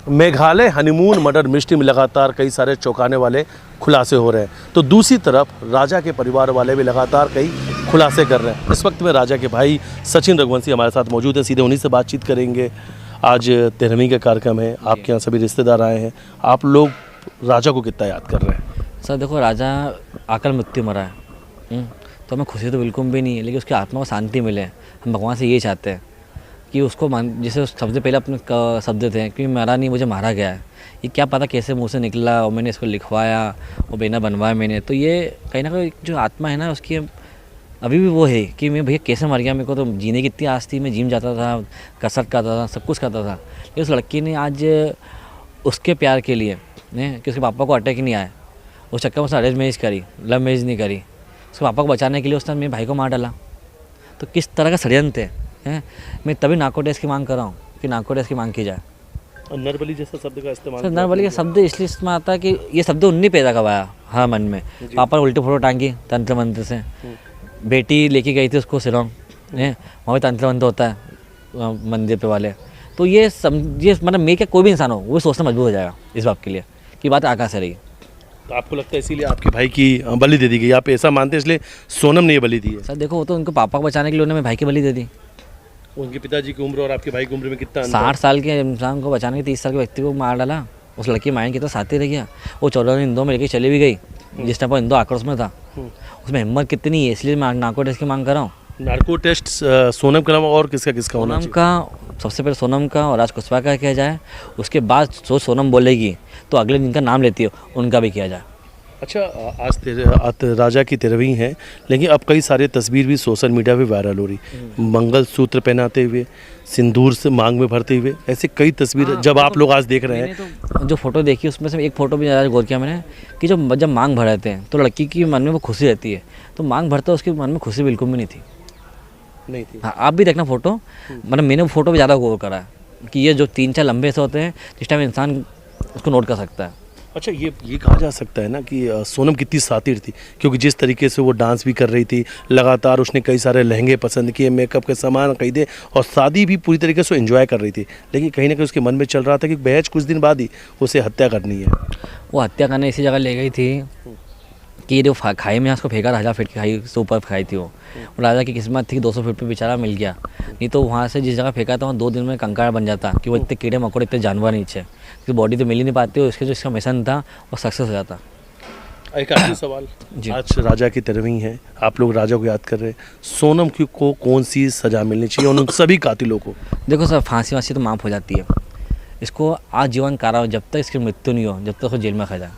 Meghalaya honeymoon murder mystery में लगातार कई सारे चौंकाने वाले खुलासे हो रहे हैं, तो दूसरी तरफ राजा के परिवार वाले भी लगातार कई खुलासे कर रहे हैं। इस वक्त में राजा के भाई सचिन रघुवंशी हमारे साथ मौजूद है, सीधे उन्हीं से बातचीत करेंगे। आज 13वीं का कार्यक्रम है, आपके यहाँ सभी रिश्तेदार आए हैं, आप लोग राजा को कितना याद कर रहे हैं? सर देखो, राजा आकर मृत्यु मरा है, तो हमें खुशी तो बिल्कुल भी नहीं है, लेकिन उसकी आत्मा को शांति मिले। हम भगवान से ये चाहते हैं कि उसको जैसे सबसे पहले अपने शब्द थे कि मरा नहीं, मुझे मारा गया है। ये क्या पता कैसे मुंह से निकला और मैंने इसको लिखवाया और बेना बनवाया मैंने, तो ये कहीं ना कहीं जो आत्मा है ना उसकी अभी भी वो है कि मैं भैया कैसे मर गया। मेरे को तो जीने की इतनी आस थी, मैं जिम जाता था, कसरत करता था, सब कुछ करता था, लेकिन उस लड़की ने आज उसके प्यार के लिए कि उसके पापा को अटैक नहीं आया, उस चक्कर में उसने अरेंज मैरिज करी, लव मैरिज नहीं करी। उसके पापा को बचाने के लिए उसने मेरे भाई को मार डाला। तो किस तरह का षड्यंत्र है। मैं तभी नार्को टेस्ट की मांग कर रहा हूँ कि नार्को टेस्ट की मांग की जाए। नरबली जैसा शब्द का इस्तेमाल, नरबली का शब्द इसलिए इसमें आता है कि ये शब्द उन्हीं पैदा करवाया हाँ मन में। पापा ने उल्टी फोटो टांगी तंत्र मंत्र से, बेटी लेके गई थी उसको शिलोंग, वहाँ भी तंत्र मंत्र होता है मंदिर पे वाले। तो ये मतलब मैं क्या कोई भी इंसान हो वो सोचना मजबूर हो जाएगा इस बात के लिए कि बात आकाश से रही। तो आपको लगता है इसीलिए आपके भाई की बलि दे दी गई? आप ऐसा मानते हैं इसलिए सोनम ने ये बलि दी है? सर देखो, वो तो उनको पापा को बचाने के लिए उन्होंने मेरे भाई की बलि दे दी। उनके पिताजी की उम्र और आपके भाई की उम्र में कितना 60 साल के इंसान को बचाने के 30 साल के व्यक्ति को मार डाला। उस लड़की माइंड की तो साथ ही रह गया। वो 14 इंदौर में लेके चली भी गई जिस टाइम पर इंदौर आक्रोश में था। उसमें हिम्मत कितनी है, इसलिए मैं नार्को टेस्ट की मांग कर रहा हूँ। नार्को टेस्ट सोनम का नाम और किसका होना चाहिए? सोनम का सबसे पहले सोनम का और राज कुशवाहा का किया जाए, उसके बाद सोनम बोलेगी तो अगले दिन का नाम लेती है उनका भी किया जाए। अच्छा, आज राजा की 13वीं है, लेकिन अब कई सारे तस्वीर भी सोशल मीडिया पे वायरल हो रही, मंगलसूत्र पहनाते हुए, सिंदूर से मांग में भरते हुए, ऐसे कई तस्वीर जब आप लोग आज देख रहे हैं। तो जो फोटो देखी उसमें से एक फ़ोटो भी ज़्यादा गौर किया मैंने कि जब मांग भराते हैं तो लड़की की मन में वो खुशी रहती है, तो मांग भरता उसके मन में खुशी बिल्कुल भी नहीं थी। हाँ, आप भी देखना फ़ोटो, मतलब मैंने वो फ़ोटो भी ज़्यादा गौर करा है कि ये जो 3-4 लंबे से होते हैं जिस टाइम इंसान उसको नोट कर सकता है। अच्छा, ये कहा जा सकता है ना कि सोनम कितनी सातिर थी, क्योंकि जिस तरीके से वो डांस भी कर रही थी, लगातार उसने कई सारे लहंगे पसंद किए, मेकअप के सामान खरीदे और शादी भी पूरी तरीके से एंजॉय कर रही थी, लेकिन कहीं ना कहीं उसके मन में चल रहा था कि बहज कुछ दिन बाद ही उसे हत्या करनी है। वो हत्या करने इसी जगह ले गई थी कि जो खाई में उसको फेंका, 1000 फीट की खाई से ऊपर खाई थी वो। राजा की किस्मत थी 200 फीट पे बेचारा मिल गया, नहीं तो वहाँ से जिस जगह फेंका था वहाँ 2 दिन में कंकाड़ बन जाता कि वो इतने कीड़े मकोड़े इतने जानवर नीचे कि बॉडी तो मिल ही नहीं पाती, उसके जो इसका मिशन था वो सक्सेस हो जाता। एक आखिरी सवाल, आज राजा की 13वीं है, आप लोग राजा को याद कर रहे हैं, सोनम को कौन सी सज़ा मिलनी चाहिए उन सभी कातिलों को? देखो सर, फांसी तो माफ़ हो जाती है, इसको आजीवन कारावास जब तक इसकी मृत्यु नहीं हो, जब तक वो जेल में खा जाए।